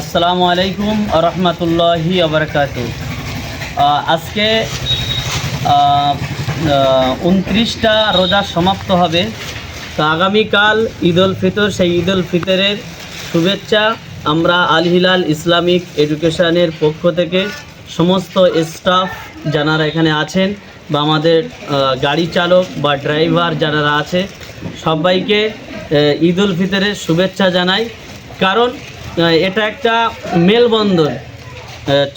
আসসালামু আলাইকুম রহমতুল্লাহি আবরকাতু। আজকে 29টা রোজা সমাপ্ত হবে। তো আগামীকাল ঈদ উল ফিতর, সেই ঈদ উল ফিতরের শুভেচ্ছা আমরা আল হিলাল ইসলামিক এডুকেশনের পক্ষ থেকে সমস্ত স্টাফ যারা এখানে আছেন বা আমাদের গাড়ি চালক বা ড্রাইভার যারা আছে সবাইকে ঈদ উল ফিতরের শুভেচ্ছা জানাই। কারণ এটা একটা মেলবন্ধন।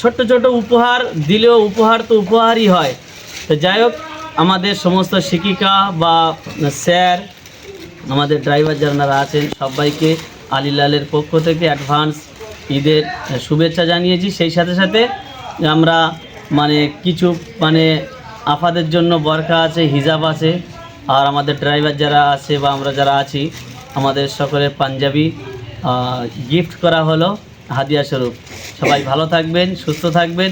ছোট্ট ছোট উপহার দিলেও উপহার তো উপহারই হয়। তো যাই হোক, আমাদের সমস্ত শিক্ষিকা বা স্যার, আমাদের ড্রাইভার যারা আছেন সবাইকে আল হিলালের পক্ষ থেকে অ্যাডভান্স ঈদের শুভেচ্ছা জানিয়েছি। সেই সাথে সাথে আমরা কিছু আফাদের জন্য বরকা আছে, হিজাব আছে, আর আমাদের ড্রাইভার যারা আছে বা আমরা যারা আছি আমাদের সকলের পাঞ্জাবি গিফট করা হলো হাদিয়া স্বরূপ। সবাই ভালো থাকবেন, সুস্থ থাকবেন,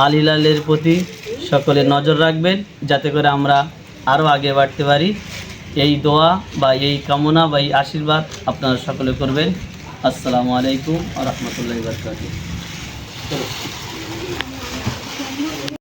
আল হিলালের প্রতি সকলে নজর রাখবেন যাতে করে আমরা আরও আগে বাড়তে পারি। এই দোয়া বা এই কামনা বা এই আশীর্বাদ আপনারা সকলে করবেন। আসসালামু আলাইকুম ওয়া রাহমাতুল্লাহি ওয়া বারাকাতুহু।